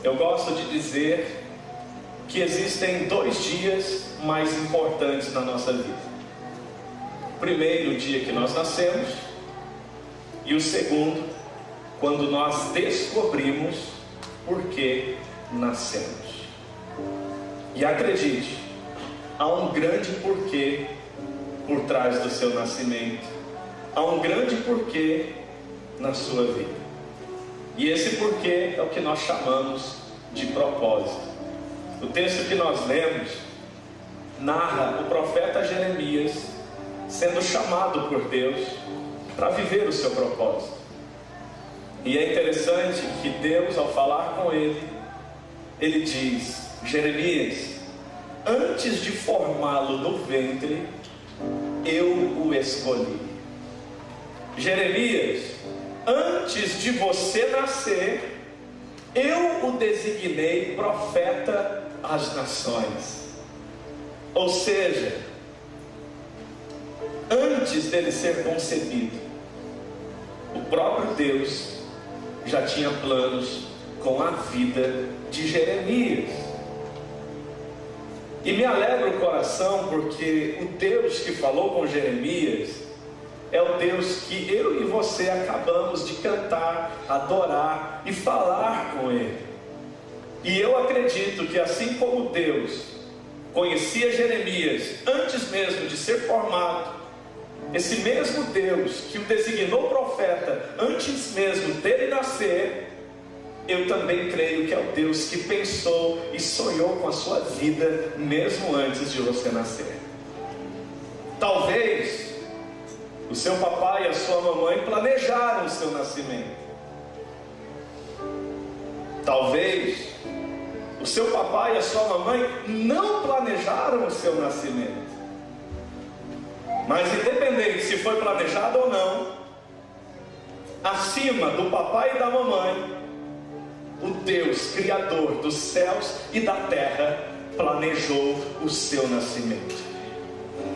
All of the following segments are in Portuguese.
Eu gosto de dizer que existem 2 dias mais importantes na nossa vida. O primeiro, o dia que nós nascemos, e o segundo, quando nós descobrimos por que nascemos. E acredite, há um grande porquê por trás do seu nascimento. Há um grande porquê na sua vida. E esse porquê é o que nós chamamos de propósito. O texto que nós lemos narra o profeta Jeremias sendo chamado por Deus para viver o seu propósito. E é interessante que Deus, ao falar com ele, ele diz: Jeremias, antes de formá-lo no ventre, eu o escolhi. Jeremias, antes de você nascer, eu o designei profeta às nações. Ou seja, antes dele ser concebido, o próprio Deus já tinha planos com a vida de Jeremias. E me alegra o coração, porque o Deus que falou com Jeremias é o Deus que eu e você acabamos de cantar, adorar e falar com Ele. E eu acredito que assim como Deus conhecia Jeremias antes mesmo de ser formado, esse mesmo Deus que o designou profeta antes mesmo dele nascer, eu também creio que é o Deus que pensou e sonhou com a sua vida mesmo antes de você nascer. Talvez o seu papai e a sua mamãe planejaram o seu nascimento. Talvez o seu papai e a sua mamãe não planejaram o seu nascimento. Mas independente se foi planejado ou não, acima do papai e da mamãe, o Deus Criador dos céus e da terra planejou o seu nascimento.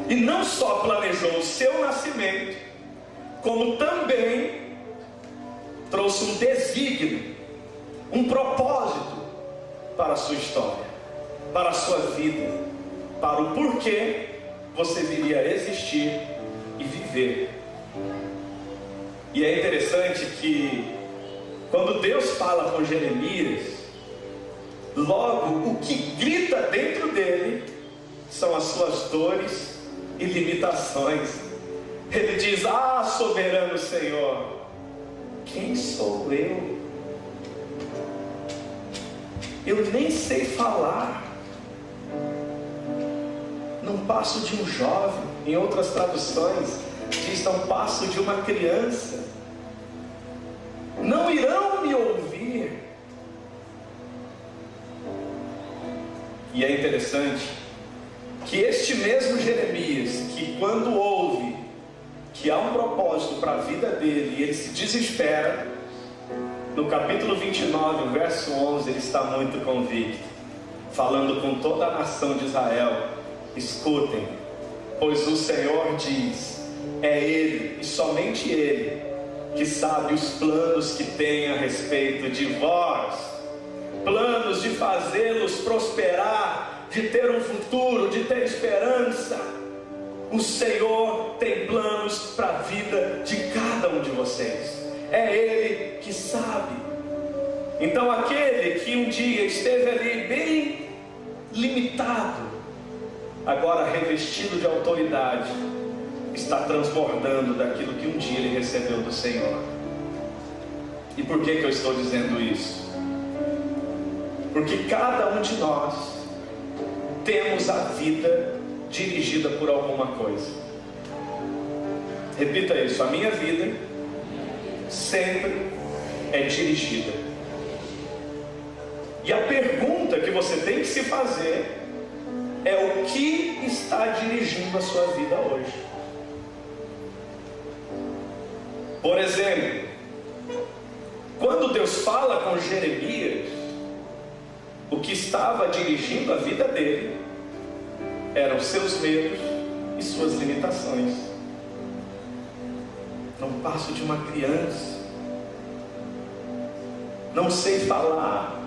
E não só planejou o seu nascimento, como também trouxe um desígnio, um propósito para a sua história, para a sua vida, para o porquê você viria a existir e viver. E é interessante que quando Deus fala com Jeremias, logo o que grita dentro dele são as suas dores e limitações. Ele diz: ah, soberano Senhor, quem sou eu? Eu nem sei falar, não passo de um jovem. Em outras traduções diz: não passo de uma criança. Não irão me ouvir. E é interessante que este mesmo Jeremias, que quando ouve que há um propósito para a vida dele e ele se desespera, no capítulo 29, verso 11, ele está muito convicto, falando com toda a nação de Israel: escutem, pois o Senhor diz, é Ele e somente Ele que sabe os planos que tem a respeito de vós, planos de fazê-los prosperar, de ter um futuro, de ter esperança. O Senhor tem planos para a vida de cada um de vocês. É Ele que sabe. Então aquele que um dia esteve ali bem limitado, agora revestido de autoridade, está transbordando daquilo que um dia ele recebeu do Senhor. E por que eu estou dizendo isso? Porque cada um de nós temos a vida dirigida por alguma coisa. Repita isso: a minha vida sempre é dirigida. E a pergunta que você tem que se fazer é: o que está dirigindo a sua vida hoje? Por exemplo, quando Deus fala com Jeremias, o que estava dirigindo a vida dele eram seus medos e suas limitações. Não passo de uma criança, não sei falar,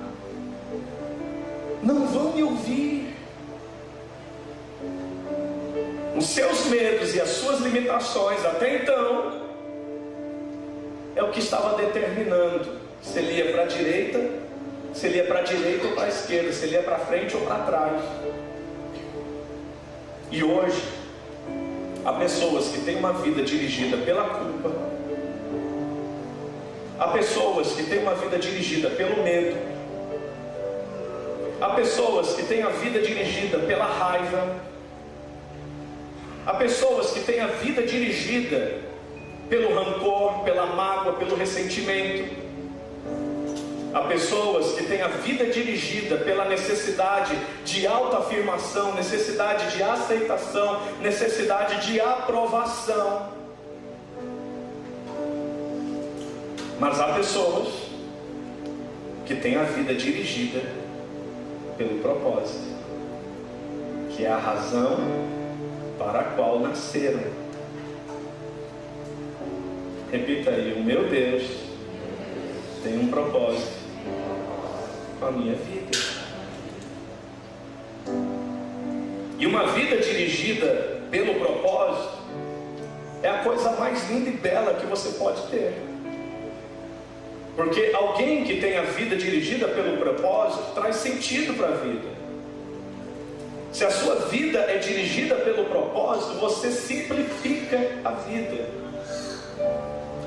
ouvir. Os seus medos e as suas limitações até então é o que estava determinando se ele ia para a direita, se ele ia para a direita ou para a esquerda, se ele ia para frente ou para trás. E hoje há pessoas que têm uma vida dirigida pela culpa, há pessoas que têm uma vida dirigida pelo medo, há pessoas que têm a vida dirigida pela raiva, há pessoas que têm a vida dirigida pelo rancor, pela mágoa, pelo ressentimento. Há pessoas que têm a vida dirigida pela necessidade de autoafirmação, necessidade de aceitação, necessidade de aprovação. Mas há pessoas que têm a vida dirigida pelo propósito, que é a razão para a qual nasceram. Repita aí: o meu Deus tem um propósito com a minha vida. E uma vida dirigida pelo propósito é a coisa mais linda e bela que você pode ter. Porque alguém que tem a vida dirigida pelo propósito traz sentido para a vida. Se a sua vida é dirigida pelo propósito, você simplifica a vida.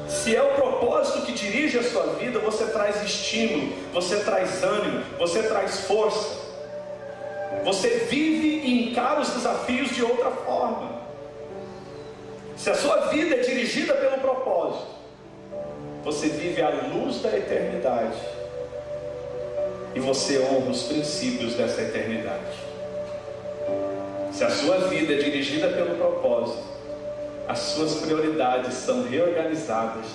Se é o propósito que dirige a sua vida, você traz estímulo, você traz ânimo, você traz força. Você vive e encara os desafios de outra forma. Se a sua vida é dirigida pelo propósito, você vive à luz da eternidade e você honra os princípios dessa eternidade. Se a sua vida é dirigida pelo propósito, as suas prioridades são reorganizadas,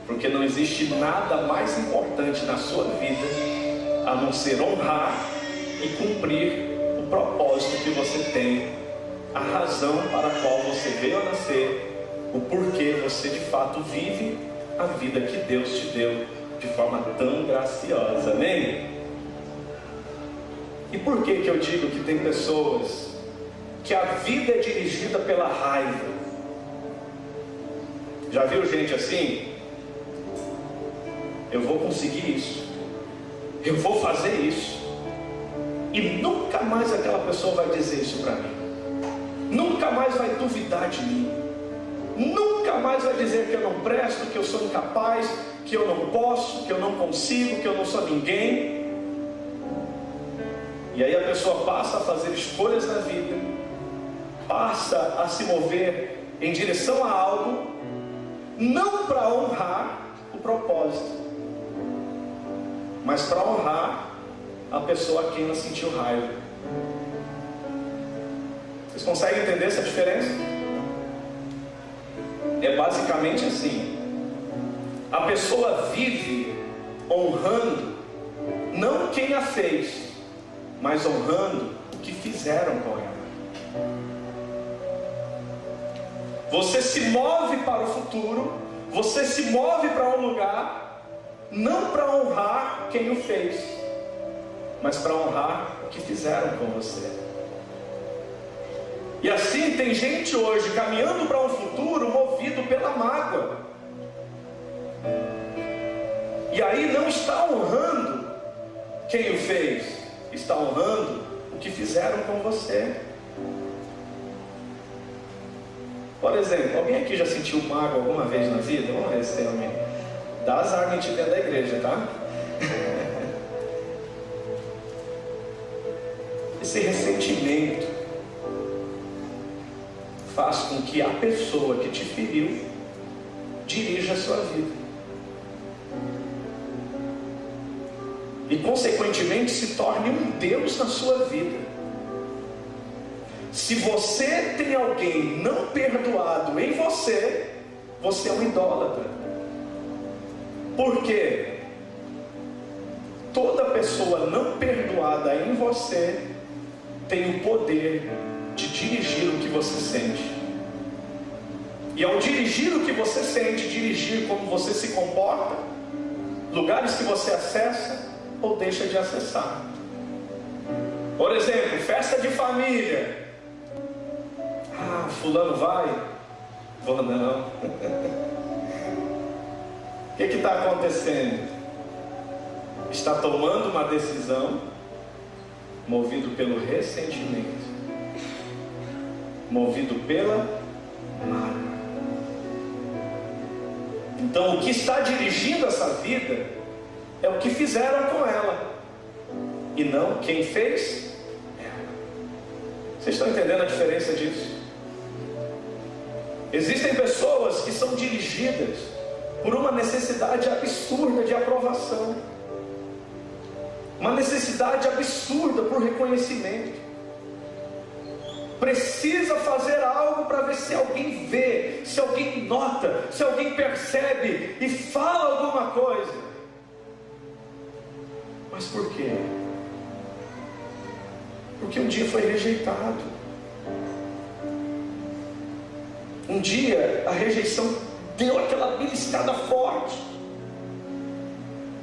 porque não existe nada mais importante na sua vida a não ser honrar e cumprir o propósito que você tem, a razão para a qual você veio a nascer, o porquê você de fato vive a vida que Deus te deu de forma tão graciosa. Amém? E por que eu digo que tem pessoas que a vida é dirigida pela raiva? Já viu gente assim? Eu vou conseguir isso, eu vou fazer isso, e nunca mais aquela pessoa vai dizer isso para mim, nunca mais vai duvidar de mim, nunca mais vai dizer que eu não presto, que eu sou incapaz, que eu não posso, que eu não consigo, que eu não sou ninguém. E aí a pessoa passa a fazer escolhas na vida, passa a se mover em direção a algo, não para honrar o propósito, mas para honrar a pessoa a quem ela sentiu raiva. Vocês conseguem entender essa diferença? É basicamente assim: a pessoa vive honrando não quem a fez, mas honrando o que fizeram com ela. Você se move para o futuro, você se move para um lugar, não para honrar quem o fez, mas para honrar o que fizeram com você. E assim tem gente hoje caminhando para um futuro movido pela mágoa, e aí não está honrando quem o fez, está honrando o que fizeram com você. Por exemplo, alguém aqui já sentiu mágoa alguma vez na vida? Vamos ver se tem alguém. Dá azar mentir dentro da igreja, tá? Esse ressentimento faz com que a pessoa que te feriu dirija a sua vida. E consequentemente se torne um Deus na sua vida. Se você tem alguém não perdoado em você, você é um idólatra. Por quê? Toda pessoa não perdoada em você tem o poder de dirigir o que você sente. E ao dirigir o que você sente, dirigir como você se comporta, lugares que você acessa ou deixa de acessar. Por exemplo, festa de família. Ah, fulano vai? Vou não. O que está acontecendo? Está tomando uma decisão movido pelo ressentimento, movido pela mágoa. Então o que está dirigindo essa vida é o que fizeram com ela, e não quem fez ela. Vocês estão entendendo a diferença disso? Existem pessoas que são dirigidas por uma necessidade absurda de aprovação, uma necessidade absurda por reconhecimento. Precisa fazer algo para ver se alguém vê, se alguém nota, se alguém percebe e fala alguma coisa. Mas por quê? Porque um dia foi rejeitado. Um dia a rejeição deu aquela beliscada forte.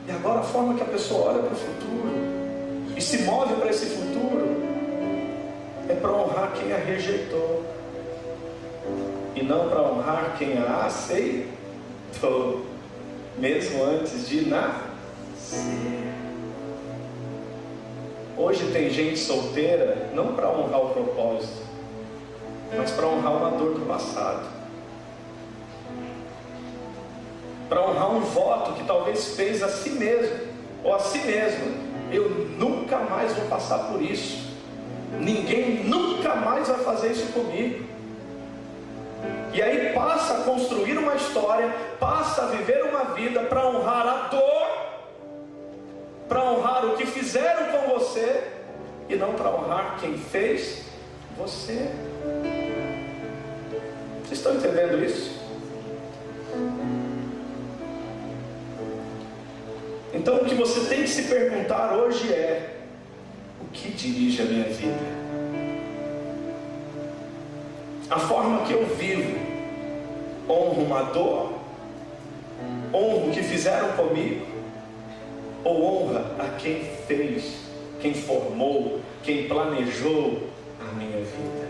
E agora a forma que a pessoa olha para o futuro e se move para esse futuro é para honrar quem a rejeitou, e não para honrar quem a aceitou, mesmo antes de nascer. Hoje tem gente solteira não para honrar o propósito, mas para honrar uma dor do passado, para honrar um voto que talvez fez a si mesmo ou a si mesma. Eu nunca mais vou passar por isso, ninguém nunca mais vai fazer isso comigo. E aí passa a construir uma história, passa a viver uma vida para honrar a dor, para honrar o que fizeram com você, e não para honrar quem fez você. Vocês estão entendendo isso? Então o que você tem que se perguntar hoje é: o que dirige a minha vida? A forma que eu vivo honra uma dor? Honra o que fizeram comigo? Ou honra a quem fez, quem formou, quem planejou a minha vida?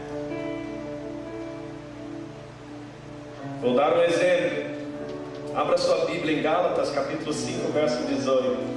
Vou dar um exemplo. Abra sua Bíblia em Gálatas capítulo 5, verso 18.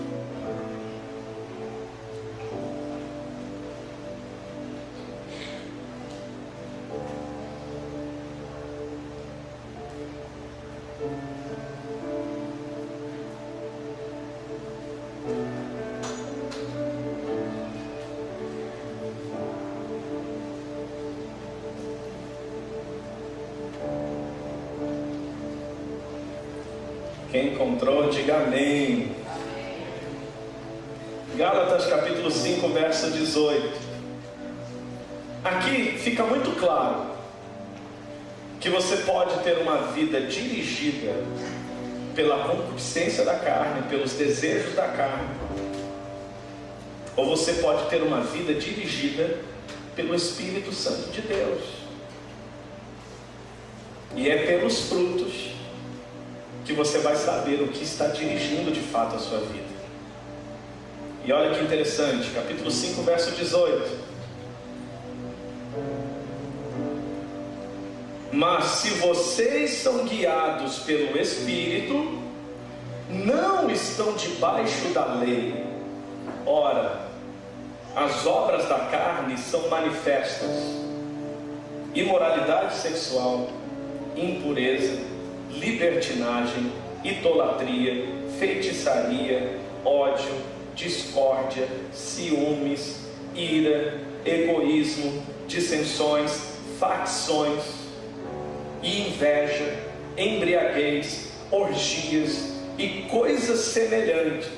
Quem encontrou, diga amém. Gálatas capítulo 5, verso 18. Aqui fica muito claro que você pode ter uma vida dirigida pela concupiscência da carne, pelos desejos da carne, ou você pode ter uma vida dirigida pelo Espírito Santo de Deus. E é pelos frutos que você vai saber o que está dirigindo de fato a sua vida. E olha que interessante, capítulo 5, verso 18. Mas se vocês são guiados pelo Espírito, não estão debaixo da lei. Ora, as obras da carne são manifestas: imoralidade sexual, impureza, libertinagem, idolatria, feitiçaria, ódio, discórdia, ciúmes, ira, egoísmo, dissensões, facções e inveja, embriaguez, orgias e coisas semelhantes.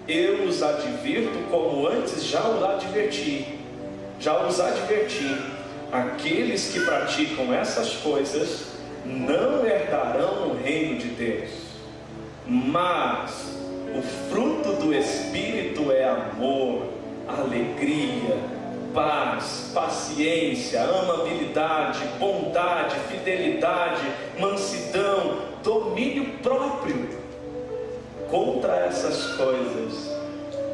Eu os advirto como antes já os adverti. Aqueles que praticam essas coisas não herdarão o reino de Deus. Mas o fruto do Espírito é amor, alegria, paz, paciência, amabilidade, bondade, fidelidade, mansidão, domínio próprio. Contra essas coisas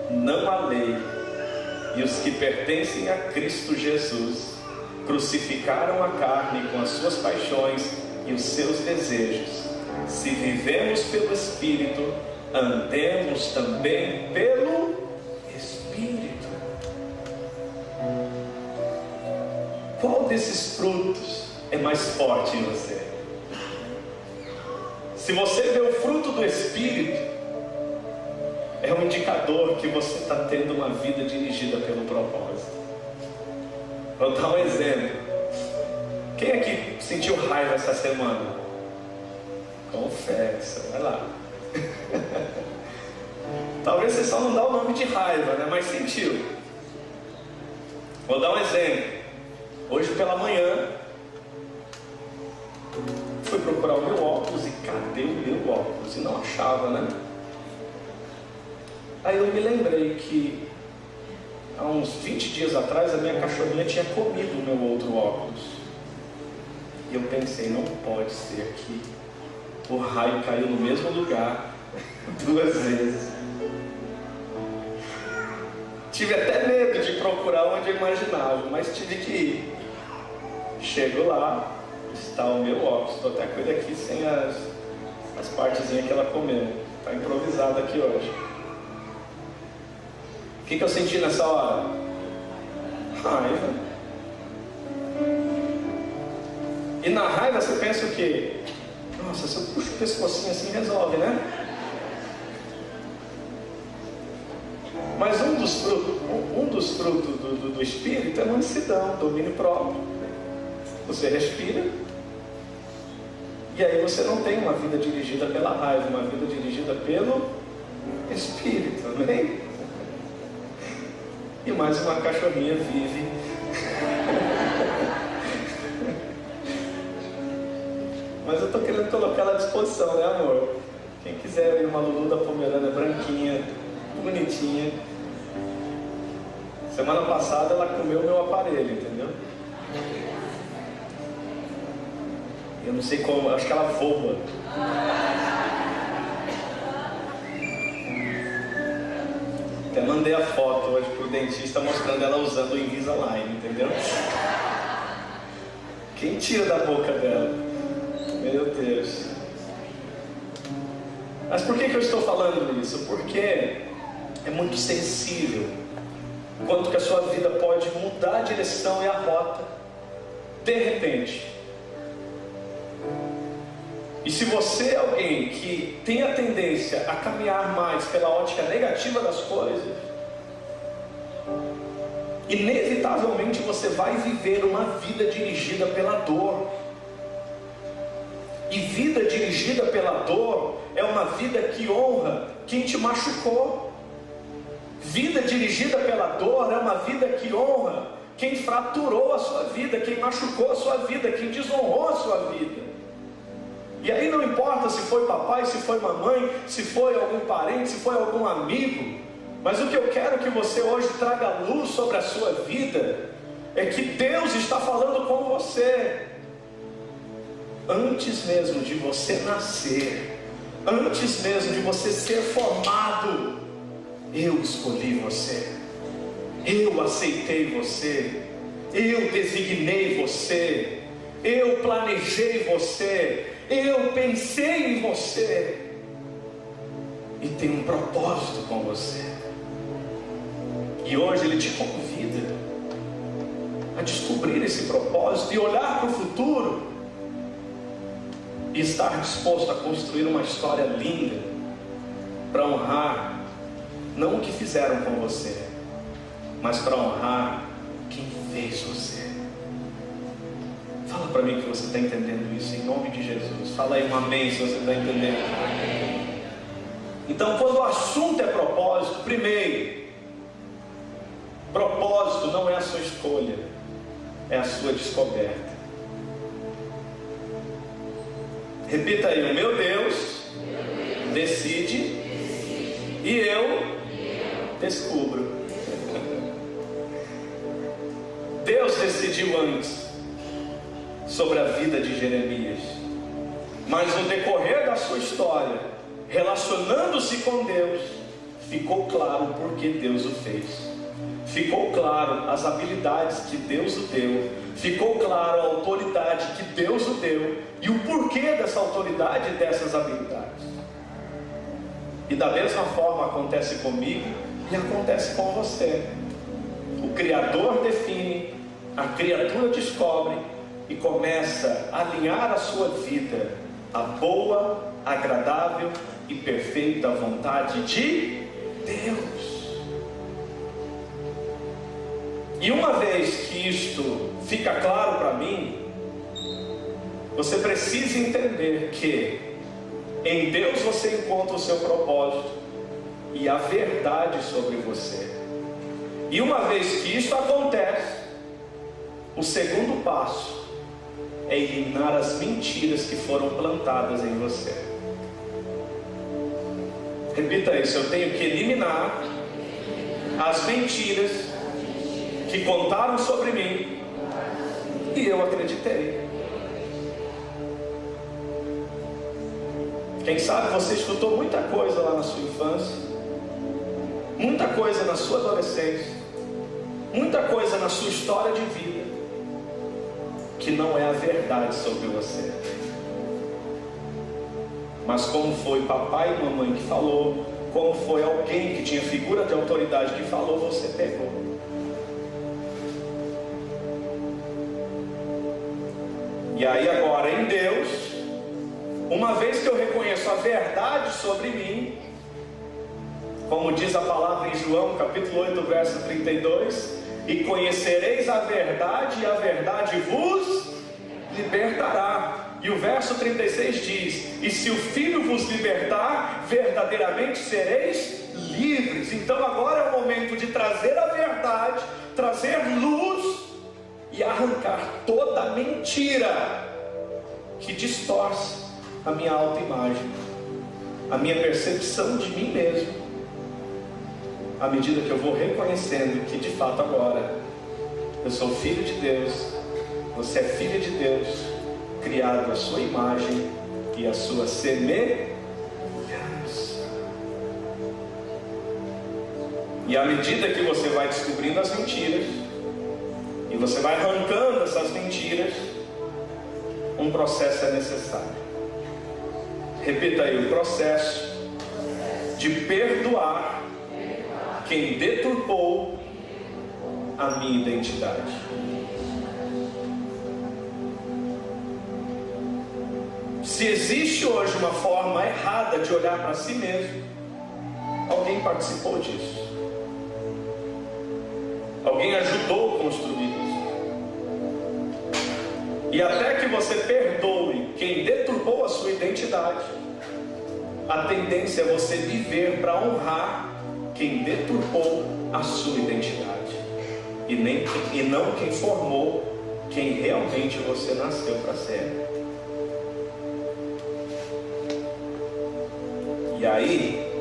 não há lei. E os que pertencem a Cristo Jesus crucificaram a carne com as suas paixões e os seus desejos. Se vivemos pelo Espírito, andemos também pelo Espírito. Qual desses frutos é mais forte em você? Se você vê o fruto do Espírito, é um indicador que você está tendo uma vida dirigida pelo propósito. Vou dar um exemplo. Quem aqui sentiu raiva essa semana? Confessa, vai lá. Talvez você só não dá o nome de raiva, né? Mas sentiu. Vou dar um exemplo. Hoje pela manhã, fui procurar o meu óculos e cadê o meu óculos? E não achava, né? Aí eu me lembrei que há uns 20 dias atrás a minha cachorrinha tinha comido o meu outro óculos. E eu pensei, não pode ser que o raio caiu no mesmo lugar 2 vezes. Tive até medo de procurar onde eu imaginava, mas tive que ir. Chego lá, está o meu óculos. Estou até com ele aqui sem as partezinhas que ela comeu. Está improvisado aqui hoje. O que eu senti nessa hora? Raiva. E na raiva você pensa o quê? Nossa, se eu puxo o pescocinho assim resolve, né? Mas um dos frutos do Espírito é mansidão, domínio próprio. Você respira. E aí você não tem uma vida dirigida pela raiva, uma vida dirigida pelo Espírito, amém? E mais uma cachorrinha vive. Mas eu estou querendo colocar ela à disposição, né, amor? Quem quiser ver uma Lulu da Pomerânia branquinha, bonitinha. Semana passada ela comeu meu aparelho, entendeu? Eu não sei como, acho que ela voa. Até mandei a foto hoje pro dentista mostrando ela usando o Invisalign, entendeu? Quem tira da boca dela? Meu Deus. Mas por que eu estou falando isso? Porque é muito sensível quanto que a sua vida pode mudar a direção e a rota de repente. E se você é alguém que tem a tendência a caminhar mais pela ótica negativa das coisas, inevitavelmente você vai viver uma vida dirigida pela dor. E vida dirigida pela dor é uma vida que honra quem te machucou. Vida dirigida pela dor é uma vida que honra quem fraturou a sua vida, quem machucou a sua vida, quem desonrou a sua vida. E aí não importa se foi papai, se foi mamãe, se foi algum parente, se foi algum amigo, mas o que eu quero que você hoje traga luz sobre a sua vida é que Deus está falando com você. Antes mesmo de você nascer, antes mesmo de você ser formado, eu escolhi você, eu aceitei você, eu designei você, eu planejei você, eu pensei em você e tenho um propósito com você. E hoje Ele te convida a descobrir esse propósito e olhar para o futuro e estar disposto a construir uma história linda para honrar não o que fizeram com você, mas para honrar quem fez você. Fala para mim que você está entendendo isso em nome de Jesus. Fala aí um amém se você está entendendo. Então, quando o assunto é propósito, primeiro, propósito não é a sua escolha, é a sua descoberta. Repita aí: o meu Deus decide e eu descubro. Deus decidiu antes sobre a vida de Jeremias, mas no decorrer da sua história, relacionando-se com Deus, ficou claro porque Deus o fez. ficou claro as habilidades que Deus o deu, ficou claro a autoridade que Deus o deu e o porquê dessa autoridade e dessas habilidades. E da mesma forma acontece comigo e acontece com você. O Criador define, a criatura descobre e começa a alinhar a sua vida à boa, agradável e perfeita vontade de Deus. E uma vez que isto fica claro para mim, você precisa entender que em Deus você encontra o seu propósito e a verdade sobre você. E uma vez que isto acontece, o segundo passo é eliminar as mentiras que foram plantadas em você. Repita isso: eu tenho que eliminar as mentiras que contaram sobre mim e eu acreditei. Quem sabe você escutou muita coisa lá na sua infância, muita coisa na sua adolescência, muita coisa na sua história de vida que não é a verdade sobre você. Mas como foi papai e mamãe que falou, como foi alguém que tinha figura de autoridade que falou, você pegou. E aí agora em Deus, uma vez que eu reconheço a verdade sobre mim, como diz a palavra em João capítulo 8 verso 32, e conhecereis a verdade e a verdade vos libertará. E o verso 36 diz: e se o Filho vos libertar, verdadeiramente sereis livres. Então agora é o momento de trazer a verdade, trazer luz e arrancar toda mentira que distorce a minha autoimagem, a minha percepção de mim mesmo, à medida que eu vou reconhecendo que de fato agora eu sou filho de Deus, você é filha de Deus, criado à sua imagem e à sua semelhança. E à medida que você vai descobrindo as mentiras e você vai arrancando essas mentiras, um processo é necessário. Repita aí: o processo de perdoar quem deturpou a minha identidade. Se existe hoje uma forma errada de olhar para si mesmo, alguém participou disso, alguém ajudou a construir isso. E até que você perdoe quem deturpou a sua identidade, a tendência é você viver para honrar quem deturpou a sua identidade e não quem formou quem realmente você nasceu para ser. E aí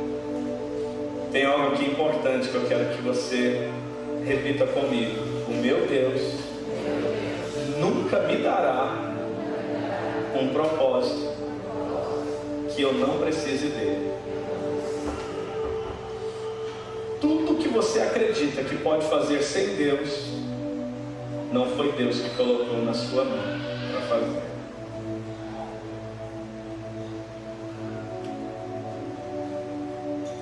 tem algo aqui importante que eu quero que você repita comigo: o meu Deus nunca me dará um propósito que eu não precise dele. Tudo que você acredita que pode fazer sem Deus, não foi Deus que colocou na sua mão para fazer.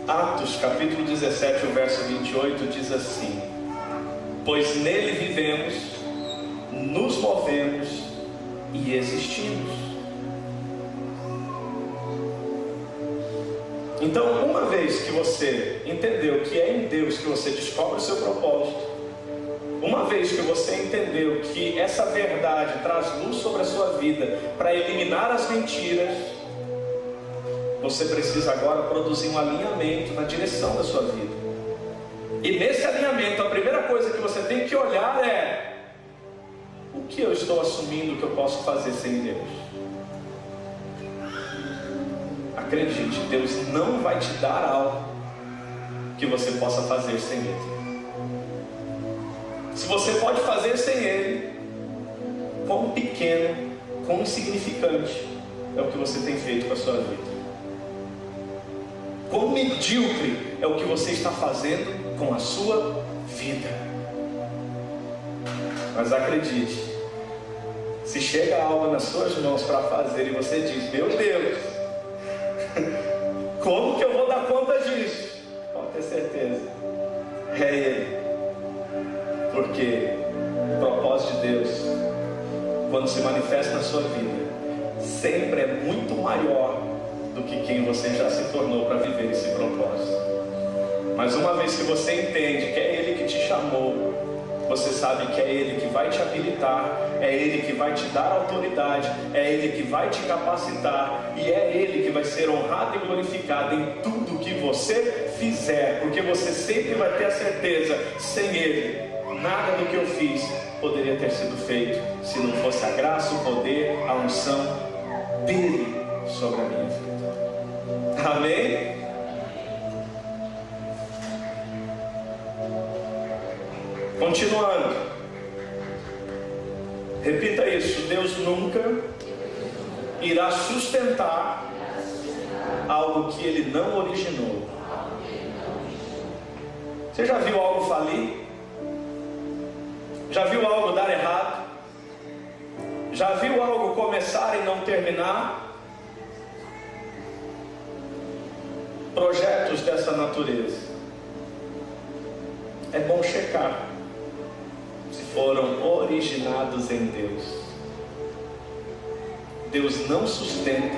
Atos capítulo 17, o verso 28 diz assim: pois nele vivemos, nos movemos e existimos. Então, uma vez que você entendeu que é em Deus que você descobre o seu propósito, uma vez que você entendeu que essa verdade traz luz sobre a sua vida para eliminar as mentiras, você precisa agora produzir um alinhamento na direção da sua vida. E nesse alinhamento, a primeira coisa que você tem que olhar é: o que eu estou assumindo que eu posso fazer sem Deus? Acredite, Deus não vai te dar algo que você possa fazer sem Ele. Se você pode fazer sem Ele, quão pequeno, quão insignificante é o que você tem feito com a sua vida. Quão medíocre é o que você está fazendo com a sua vida. Mas acredite, se chega algo nas suas mãos para fazer e você diz: meu Deus, como que eu vou dar conta disso? Pode ter certeza, é Ele. Porque o propósito de Deus, quando se manifesta na sua vida, sempre é muito maior do que quem você já se tornou para viver esse propósito. Mas uma vez que você entende que é Ele que te chamou, você sabe que é Ele que vai te habilitar, é Ele que vai te dar autoridade, é Ele que vai te capacitar, e é Ele que vai ser honrado e glorificado em tudo que você fizer, porque você sempre vai ter a certeza: sem Ele, nada do que eu fiz poderia ter sido feito, se não fosse a graça, o poder, a unção dEle sobre a minha vida. Amém? Continuando, repita isso: Deus nunca irá sustentar algo que Ele não originou. Você já viu algo falir? Já viu algo dar errado? Já viu algo começar e não terminar? Projetos dessa natureza, é bom checar se foram originados em Deus. Deus não sustenta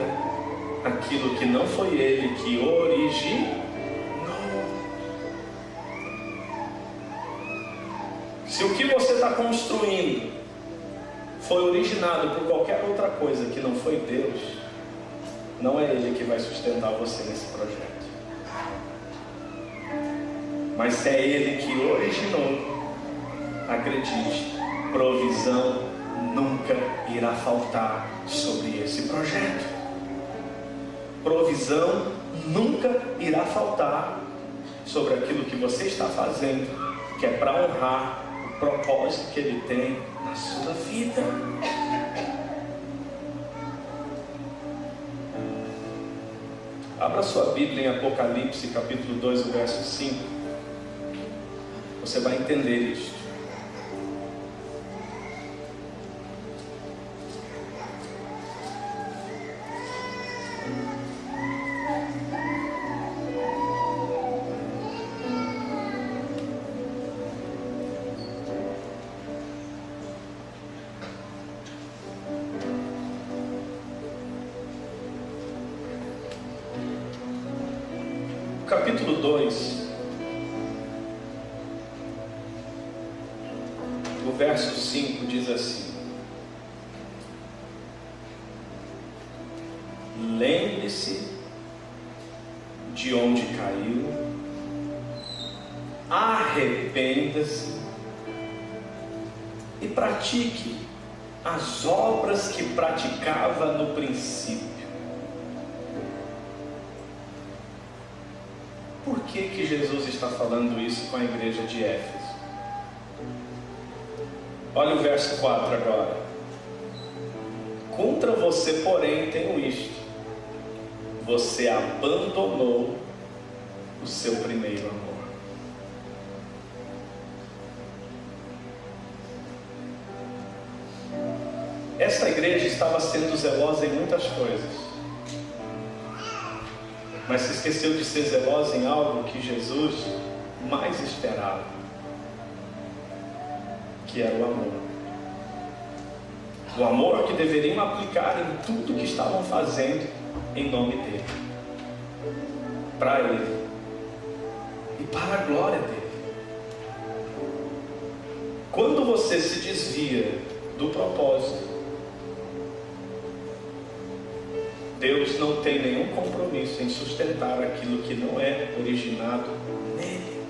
aquilo que não foi Ele que originou. Se o que você está construindo foi originado por qualquer outra coisa que não foi Deus, não é Ele que vai sustentar você nesse projeto. Mas se é Ele que originou, acredite, provisão nunca irá faltar sobre esse projeto. Provisão nunca irá faltar sobre aquilo que você está fazendo, que é para honrar o propósito que Ele tem na sua vida. Abra sua Bíblia em Apocalipse capítulo 2, o verso 5. Você vai entender isto. Capítulo 2, o verso 5 diz assim: lembre-se de onde caiu, arrependa-se e pratique as obras que praticava no princípio. Por que Jesus está falando isso com a igreja de Éfeso? Olha o verso 4 agora. Contra você, porém, tenho isto: você abandonou o seu primeiro amor. Esta igreja estava sendo zelosa em muitas coisas, mas se esqueceu de ser zelosa em algo que Jesus mais esperava, que era o amor. O amor que deveriam aplicar em tudo que estavam fazendo em nome dele, para ele e para a glória dele. Quando você se desvia do propósito, Deus não tem nenhum compromisso em sustentar aquilo que não é originado nele.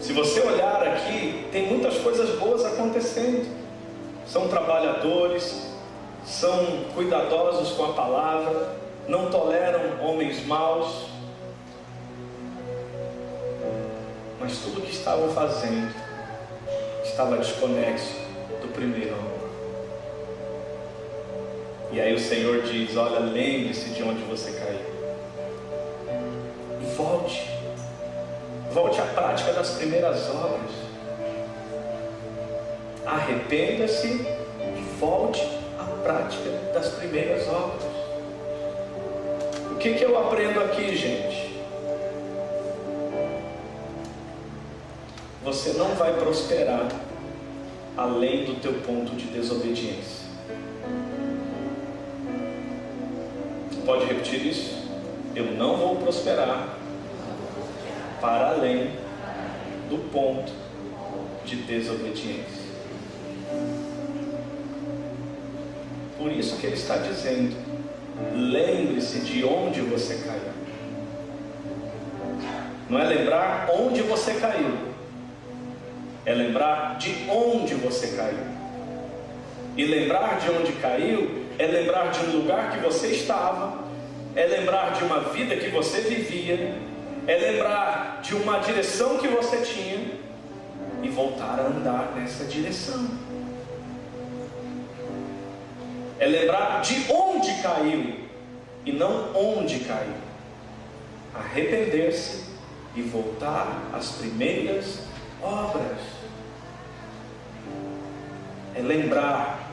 Se você olhar aqui, tem muitas coisas boas acontecendo. São trabalhadores, são cuidadosos com a palavra, não toleram homens maus. Mas tudo o que estavam fazendo estava desconexo do primeiro amor. E aí o Senhor diz: olha, lembre-se de onde você caiu e volte Volte à prática das primeiras obras. Arrependa-se e volte à prática das primeiras obras. O que eu aprendo aqui, gente? Você não vai prosperar além do teu ponto de desobediência. Pode repetir isso? Eu não vou prosperar para além do ponto de desobediência. Por isso que ele está dizendo: lembre-se de onde você caiu. Não é lembrar onde você caiu, é lembrar de onde você caiu. E lembrar de onde caiu é lembrar de um lugar que você estava, é lembrar de uma vida que você vivia, é lembrar de uma direção que você tinha e voltar a andar nessa direção. É lembrar de onde caiu e não onde caiu. Arrepender-se e voltar às primeiras obras. É lembrar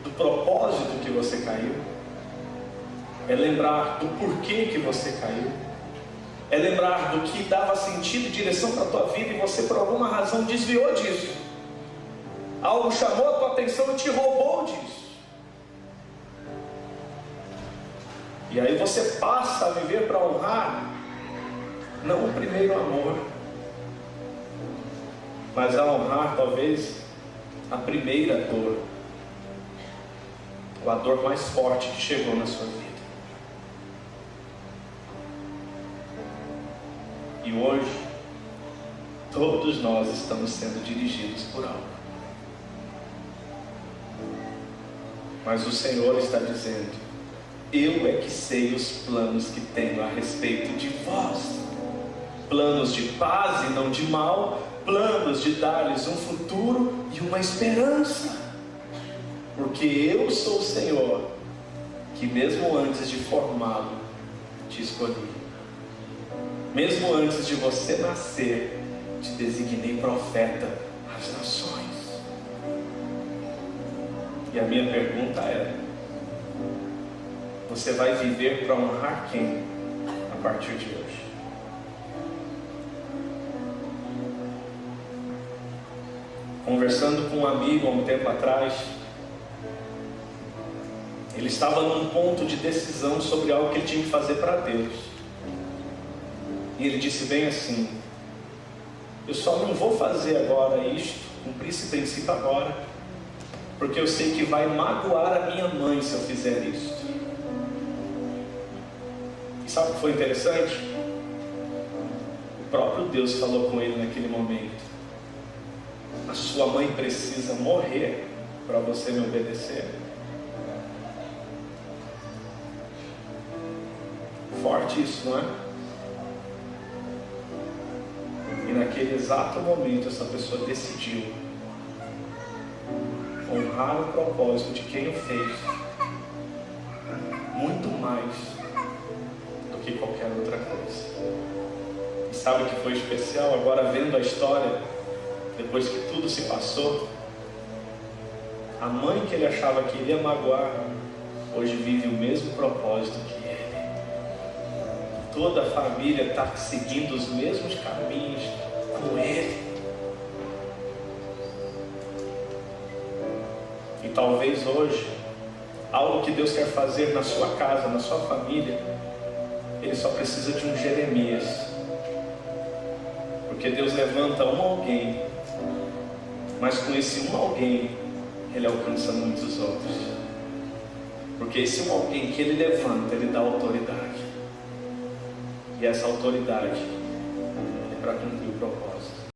do propósito que você caiu. É lembrar do porquê que você caiu. É lembrar do que dava sentido e direção para a tua vida e você por alguma razão desviou disso. Algo chamou a tua atenção e te roubou disso. E aí você passa a viver para honrar não o primeiro amor, mas a honrar talvez a primeira dor, ou a dor mais forte que chegou na sua vida. E hoje todos nós estamos sendo dirigidos por algo, mas o Senhor está dizendo: eu é que sei os planos que tenho a respeito de vós, planos de paz e não de mal, planos de dar-lhes um futuro e uma esperança. Porque eu sou o Senhor, que mesmo antes de formá-lo, te escolhi. Mesmo antes de você nascer, te designei profeta às nações. E a minha pergunta é: você vai viver para honrar quem a partir de hoje? Conversando com um amigo há um tempo atrás, ele estava num ponto de decisão sobre algo que ele tinha que fazer para Deus. E ele disse bem assim: eu só não vou fazer agora isto, cumprir esse princípio agora, porque eu sei que vai magoar a minha mãe se eu fizer isso. E sabe o que foi interessante? O próprio Deus falou com ele naquele momento: a sua mãe precisa morrer para você me obedecer. Forte isso, não é? E naquele exato momento essa pessoa decidiu honrar o propósito de quem o fez muito mais do que qualquer outra coisa. E sabe o que foi especial? Agora, vendo a história, depois que tudo se passou, a mãe que ele achava que iria magoar, hoje vive o mesmo propósito que ele. Toda a família está seguindo os mesmos caminhos com ele. E talvez hoje, algo que Deus quer fazer na sua casa, na sua família, ele só precisa de um Jeremias. Porque Deus levanta um alguém, mas com esse um alguém, ele alcança muitos outros. Porque esse um alguém que ele levanta, ele dá autoridade. E essa autoridade é para cumprir o propósito.